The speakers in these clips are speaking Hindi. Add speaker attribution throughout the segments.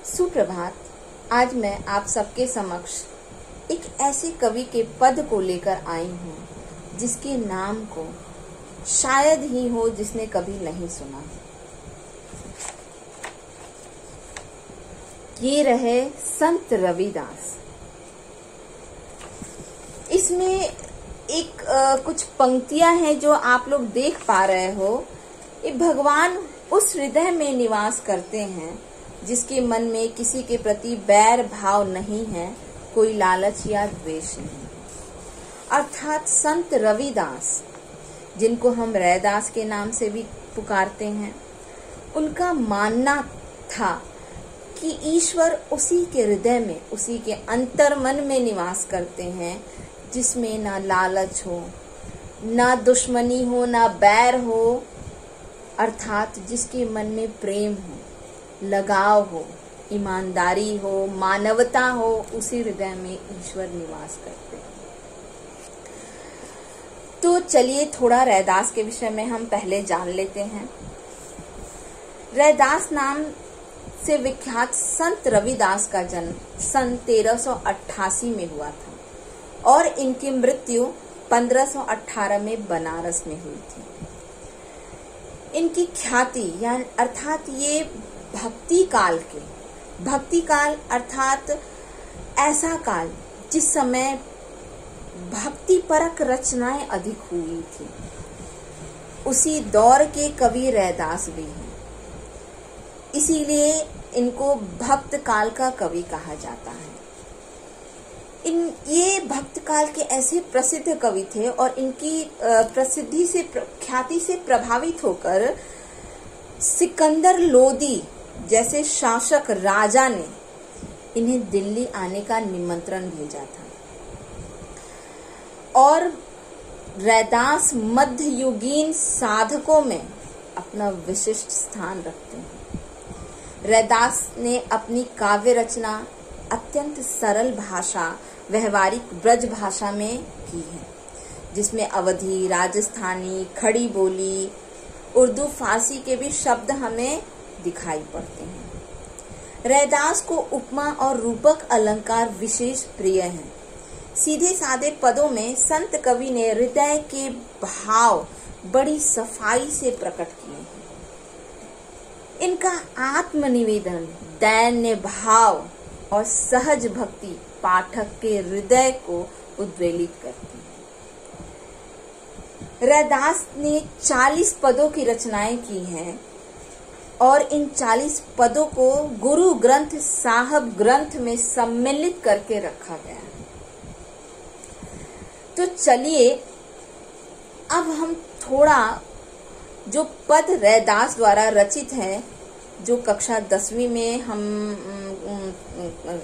Speaker 1: सुप्रभात। आज मैं आप सबके समक्ष एक ऐसे कवि के पद को लेकर आई हूँ जिसके नाम को शायद ही हो जिसने कभी नहीं सुना। ये रहे संत रविदास। इसमें एक कुछ पंक्तियां हैं जो आप लोग देख पा रहे हो। ये भगवान उस हृदय में निवास करते हैं जिसके मन में किसी के प्रति बैर भाव नहीं है, कोई लालच या द्वेष नहीं। अर्थात संत रविदास, जिनको हम रैदास के नाम से भी पुकारते हैं, उनका मानना था कि ईश्वर उसी के हृदय में, उसी के अंतर्मन में निवास करते हैं जिसमें ना लालच हो, ना दुश्मनी हो, ना बैर हो। अर्थात जिसके मन में प्रेम हो, लगाव हो, ईमानदारी हो, मानवता हो, उसी हृदय में ईश्वर निवास करते हैं। तो चलिए थोड़ा रैदास के विषय में हम पहले जान लेते हैं। रैदास नाम से विख्यात संत रविदास का जन्म सन 1388 में हुआ था और इनकी मृत्यु 1518 में बनारस में हुई थी। इनकी ख्याति यानी अर्थात ये भक्ति काल अर्थात ऐसा काल जिस समय भक्ति परक रचनाएं अधिक हुई थी, उसी दौर के कवि रैदास भी हैं। इसीलिए इनको भक्त काल का कवि कहा जाता है। ये भक्त काल के ऐसे प्रसिद्ध कवि थे और इनकी प्रसिद्धि से, ख्याति से प्रभावित होकर सिकंदर लोदी जैसे शासक राजा ने इन्हें दिल्ली आने का निमंत्रण भेजा था। और रैदास मध्ययुगीन साधकों में अपना विशिष्ट स्थान रखते हैं। रैदास ने अपनी काव्य रचना अत्यंत सरल भाषा, व्यवहारिक ब्रज भाषा में की है, जिसमें अवधी, राजस्थानी, खड़ी बोली, उर्दू, फारसी के भी शब्द हमें दिखाई पड़ते हैं। रैदास को उपमा और रूपक अलंकार विशेष प्रिय हैं। सीधे सादे पदों में संत कवि ने हृदय के भाव बड़ी सफाई से प्रकट किए हैं। इनका आत्मनिवेदन, दैन्य भाव और सहज भक्ति पाठक के हृदय को उद्वेलित करती है। रैदास ने 40 पदों की रचनाएं की हैं और इन 40 पदों को गुरु ग्रंथ साहब ग्रंथ में सम्मिलित करके रखा गया है। तो चलिए अब हम थोड़ा जो पद रैदास द्वारा रचित है, जो कक्षा 10वीं में हम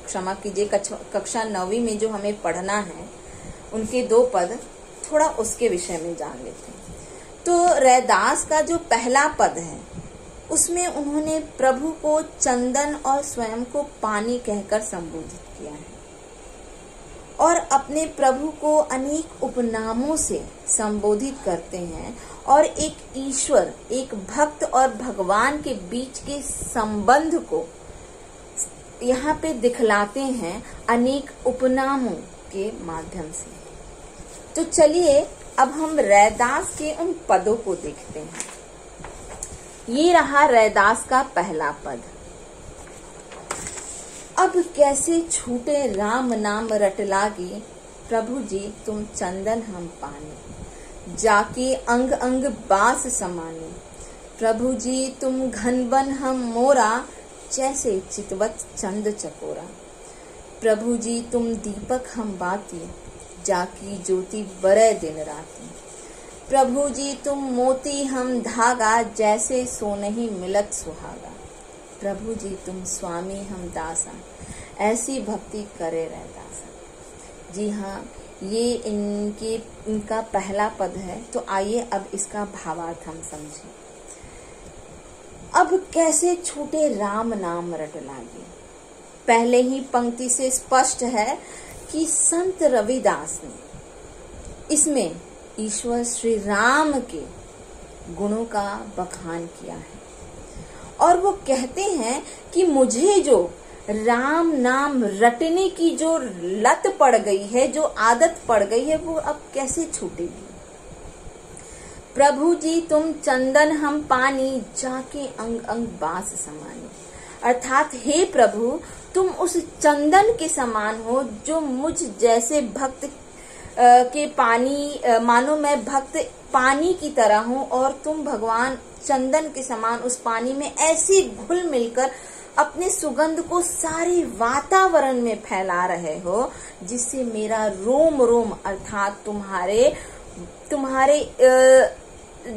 Speaker 1: क्षमा कीजिए कक्षा 9वीं में जो हमें पढ़ना है, उनके 2 पद थोड़ा उसके विषय में जान लेते हैं। तो रैदास का जो पहला पद है उसमें उन्होंने प्रभु को चंदन और स्वयं को पानी कहकर संबोधित किया है और अपने प्रभु को अनेक उपनामों से संबोधित करते हैं और एक ईश्वर, एक भक्त और भगवान के बीच के संबंध को यहाँ पे दिखलाते हैं अनेक उपनामों के माध्यम से। तो चलिए अब हम रैदास के उन पदों को देखते हैं। ये रहा रैदास का पहला पद। अब कैसे छूटे राम नाम रट लागे, प्रभु जी तुम चंदन हम पानी, जाके अंग अंग बास समाने, प्रभु जी तुम घनबन हम मोरा, जैसे चितवत चंद चकोरा, प्रभु जी तुम दीपक हम बाती, जाकी ज्योति बरय दिन राती, प्रभु जी तुम मोती हम धागा, जैसे सोनहि मिलत सुहागा, प्रभु जी तुम स्वामी हम दासा, ऐसी भक्ति करे रैदासा। जी हाँ, ये इनका पहला पद है। तो आइए अब इसका भावार्थ हम समझें। अब कैसे छूटे राम नाम रट लागे। पहले ही पंक्ति से स्पष्ट है कि संत रविदास ने इसमें ईश्वर श्री राम के गुणों का बखान किया है और वो कहते हैं कि मुझे जो राम नाम रटने की जो लत पड़ गई है, जो आदत पड़ गई है, वो अब कैसे छूटेगी। प्रभु जी तुम चंदन हम पानी, जाके अंग अंग बास समानी। अर्थात हे प्रभु, तुम उस चंदन के समान हो जो मुझ जैसे भक्त के पानी, मानो मैं भक्त पानी की तरह हूँ और तुम भगवान चंदन के समान उस पानी में ऐसे घुल मिलकर अपने सुगंध को सारे वातावरण में फैला रहे हो, जिससे मेरा रोम रोम, अर्थात तुम्हारे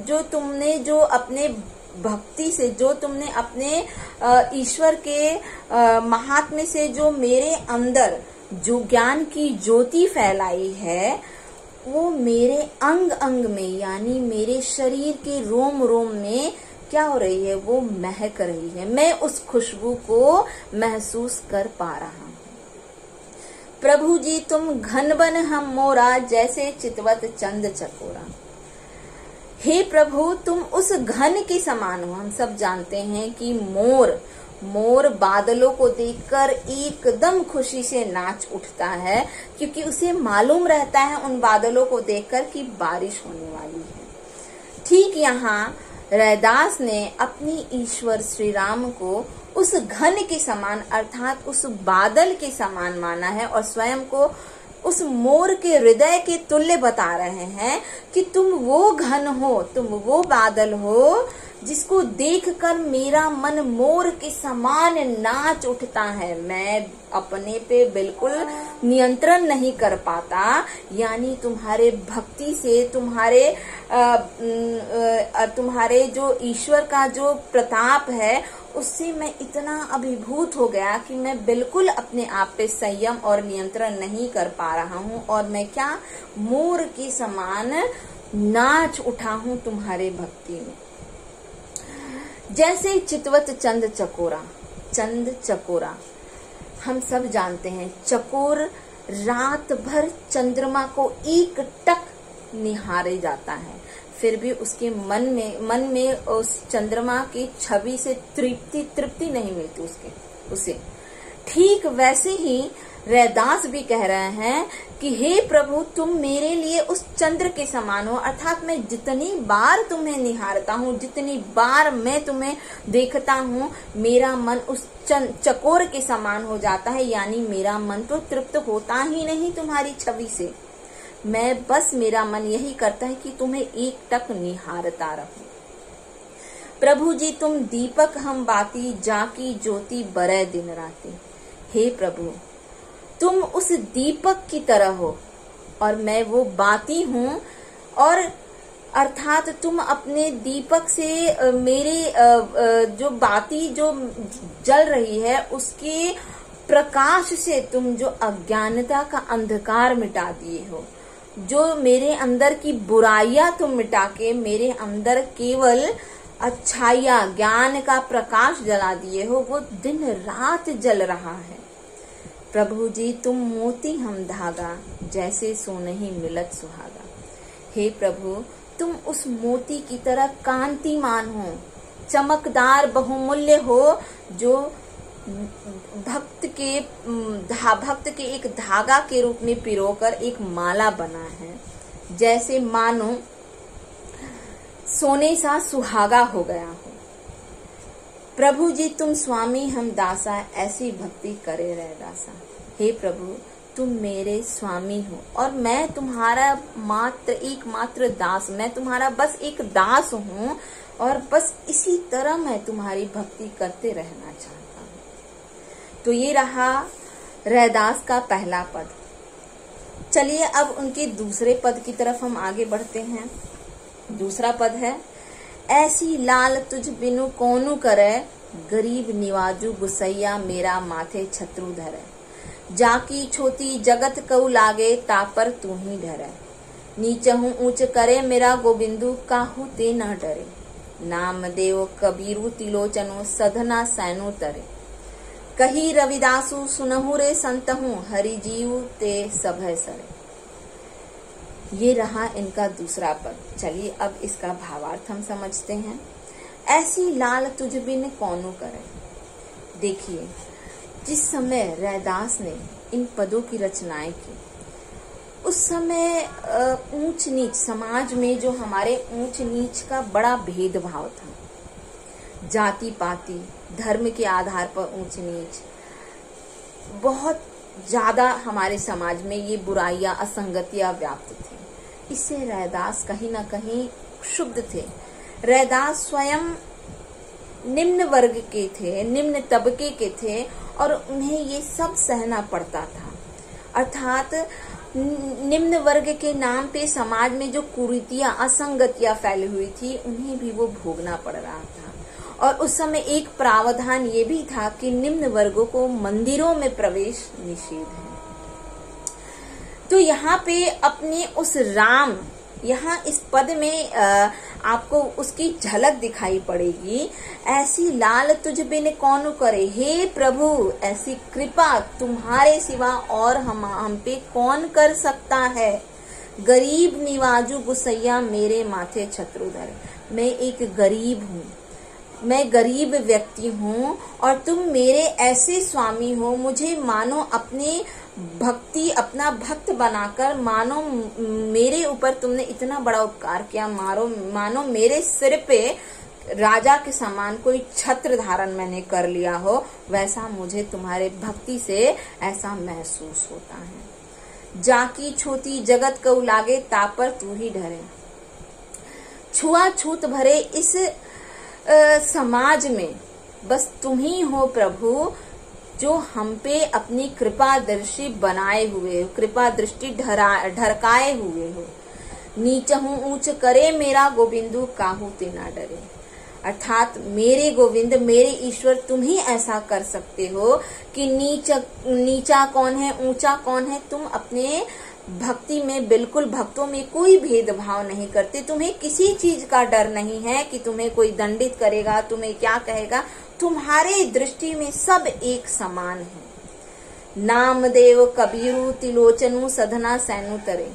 Speaker 1: जो तुमने जो अपने भक्ति से, जो तुमने अपने ईश्वर के महात्म्य से जो मेरे अंदर जो ज्ञान की ज्योति फैलाई है, वो मेरे अंग अंग में, यानी मेरे शरीर के रोम रोम में क्या हो रही है, वो महक रही है। मैं उस खुशबू को महसूस कर पा रहा हूँ। प्रभु जी तुम घनबन हम मोरा, जैसे चितवत चंद चकोरा। हे प्रभु तुम उस घन के समान हो। हम सब जानते हैं कि मोर बादलों को देखकर एकदम खुशी से नाच उठता है, क्योंकि उसे मालूम रहता है उन बादलों को देखकर कि बारिश होने वाली है। ठीक यहाँ रैदास ने अपनी ईश्वर श्री राम को उस घन के समान, अर्थात उस बादल के समान माना है और स्वयं को उस मोर के हृदय के तुल्य बता रहे हैं कि तुम वो घन हो, तुम वो बादल हो जिसको देखकर मेरा मन मोर के समान नाच उठता है। मैं अपने पे बिल्कुल नियंत्रण नहीं कर पाता, यानी तुम्हारे भक्ति से, तुम्हारे जो ईश्वर का जो प्रताप है, उससे मैं इतना अभिभूत हो गया कि मैं बिल्कुल अपने आप पे संयम और नियंत्रण नहीं कर पा रहा हूँ और मैं क्या, मोर के समान नाच उठा हूँ तुम्हारे भक्ति में। जैसे चितवत चंद चकोरा, हम सब जानते हैं चकोर रात भर चंद्रमा को एक टक निहारे जाता है, फिर भी उसके मन में उस चंद्रमा की छवि से तृप्ति नहीं मिलती उसे। ठीक वैसे ही रैदास भी कह रहे हैं कि हे प्रभु तुम मेरे लिए उस चंद्र के समान हो, अर्थात मैं जितनी बार तुम्हें निहारता हूँ, जितनी बार मैं तुम्हें देखता हूँ, मेरा मन उस चकोर के समान हो जाता है, यानी मेरा मन तो तृप्त होता ही नहीं तुम्हारी छवि से। मैं बस, मेरा मन यही करता है कि तुम्हें एक टक निहारता रहूं। प्रभु जी तुम दीपक हम बाती, जाकी ज्योति बरे दिन राती। हे प्रभु तुम उस दीपक की तरह हो और मैं वो बाती हूँ, और अर्थात तुम अपने दीपक से मेरे जो बाती जो जल रही है, उसके प्रकाश से तुम जो अज्ञानता का अंधकार मिटा दिए हो, जो मेरे अंदर की बुराइयां तुम मिटा के मेरे अंदर केवल अच्छाइयां, ज्ञान का प्रकाश जला दिए हो, वो दिन रात जल रहा है। प्रभु जी तुम मोती हम धागा, जैसे सोनहि मिलत सुहागा। हे प्रभु तुम उस मोती की तरह कांतिमान हो, चमकदार बहुमूल्य हो, जो भक्त के एक धागा के रूप में पिरोकर एक माला बना है, जैसे मानो सोने सा सुहागा हो गया हो। प्रभु जी तुम स्वामी हम दासा, ऐसी भक्ति करे रह दासा। हे प्रभु तुम मेरे स्वामी हो और मैं तुम्हारा एकमात्र दास, मैं तुम्हारा बस एक दास हूँ और बस इसी तरह मैं तुम्हारी भक्ति करते रहना चाहता हूँ। तो ये रहा रैदास का पहला पद। चलिए अब उनके दूसरे पद की तरफ हम आगे बढ़ते हैं। दूसरा पद है, ऐसी लाल तुझ बिनु कौनु करे, गरीब निवाजू गुसैया मेरा माथे छत्रु धरे। जाकी छोटी जगत कऊ लागे, तापर तू ही डरे। नीचहु ऊंच करे मेरा गोविंदु, काहू ते न डरे। नाम देव कबीरु तिलोचनु, सधना सैनु तरे। कही रविदासु सुनहु रे संतहु, हरि जीव ते सभय सरे। ये रहा इनका दूसरा पद। चलिए अब इसका भावार्थ हम समझते हैं। ऐसी लाल तुझ बिन कौनु करे। देखिए जिस समय रैदास ने इन पदों की रचनाएं की, उस समय ऊंच नीच समाज में जो हमारे ऊंच नीच का बड़ा भेदभाव था, जाति पाति धर्म के आधार पर ऊंच नीच, बहुत ज्यादा हमारे समाज में ये बुराइयां असंगतियां व्याप्त थी। इससे रैदास कहीं ना कहीं क्षुब्ध थे। रैदास स्वयं निम्न वर्ग के थे, निम्न तबके के थे और उन्हें ये सब सहना पड़ता था। अर्थात निम्न वर्ग के नाम पे समाज में जो कुरीतियां असंगतियां फैली हुई थी, उन्हें भी वो भोगना पड़ रहा था। और उस समय एक प्रावधान ये भी था कि निम्न वर्गों को मंदिरों में प्रवेश निषेध है। तो यहाँ पे अपने उस राम, यहाँ इस पद में आपको उसकी झलक दिखाई पड़ेगी। ऐसी लाल तुझ बिन कौन करे, हे प्रभु ऐसी कृपा तुम्हारे सिवा और हम पे कौन कर सकता है। गरीब निवाजू गुसैया मेरे माथे छत्रुधर, मैं एक गरीब हूँ, मैं गरीब व्यक्ति हूँ और तुम मेरे ऐसे स्वामी हो, मुझे मानो अपने भक्ति अपना भक्त बनाकर, मानो मेरे ऊपर तुमने इतना बड़ा उपकार किया, मानो मेरे सिर पे राजा के समान कोई छत्र धारण मैंने कर लिया हो, वैसा मुझे तुम्हारे भक्ति से ऐसा महसूस होता है। जाकी छोटी जगत को लागे तापर तू ही डरे, छुआछूत भरे इस समाज में बस तुम ही हो प्रभु, जो हम पे अपनी कृपा दृष्टि बनाए हुए हो, कृपा दृष्टि ढरकाए हुए हो। नीच हूँ ऊंच करे मेरा गोविंदु, काहू ते ना डरे। अर्थात मेरे गोविंद, मेरे ईश्वर, तुम ही ऐसा कर सकते हो कि नीचा कौन है, ऊंचा कौन है। तुम अपने भक्ति में बिल्कुल, भक्तों में कोई भेदभाव नहीं करते। तुम्हें किसी चीज का डर नहीं है कि तुम्हें कोई दंडित करेगा, तुम्हें क्या कहेगा। तुम्हारे दृष्टि में सब एक समान है। नामदेव कबीरु तिलोचनु सधना सैनु तरे।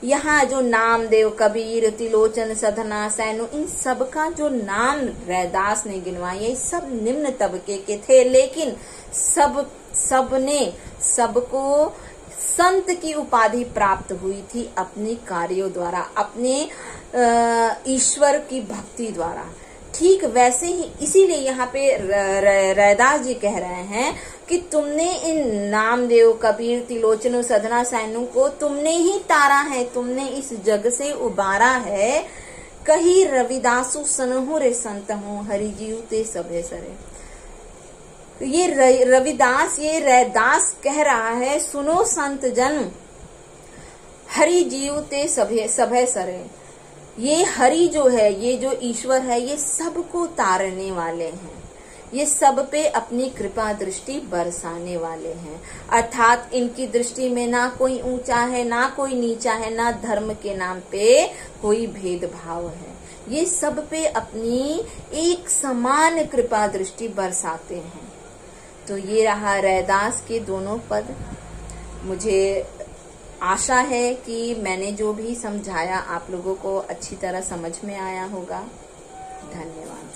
Speaker 1: यहाँ जो नामदेव, कबीर, तिलोचन, सधना, सैनु, इन सब का जो नाम रैदास ने गिनवाए, ये सब निम्न तबके के थे, लेकिन सबको संत की उपाधि प्राप्त हुई थी अपने कार्यों द्वारा, अपने ईश्वर की भक्ति द्वारा। ठीक वैसे ही, इसीलिए यहाँ पे रैदास जी कह रहे हैं कि तुमने इन नामदेव, कबीर, तिलोचनु, सधना, सैनु को तुमने ही तारा है, तुमने इस जग से उबारा है। कही रविदासु सनहु रे संत हूँ, हरि जीव ते सभे सरे। ये रविदास, ये रैदास कह रहा है, सुनो संत जन, हरि जीव ते सभे सरे। ये हरि जो है, ये जो ईश्वर है, ये सबको तारने वाले हैं, ये सब पे अपनी कृपा दृष्टि बरसाने वाले हैं। अर्थात इनकी दृष्टि में ना कोई ऊंचा है, ना कोई नीचा है, ना धर्म के नाम पे कोई भेदभाव है। ये सब पे अपनी एक समान कृपा दृष्टि बरसाते हैं। तो ये रहा रैदास के दोनों पद। मुझे आशा है कि मैंने जो भी समझाया आप लोगों को अच्छी तरह समझ में आया होगा। धन्यवाद।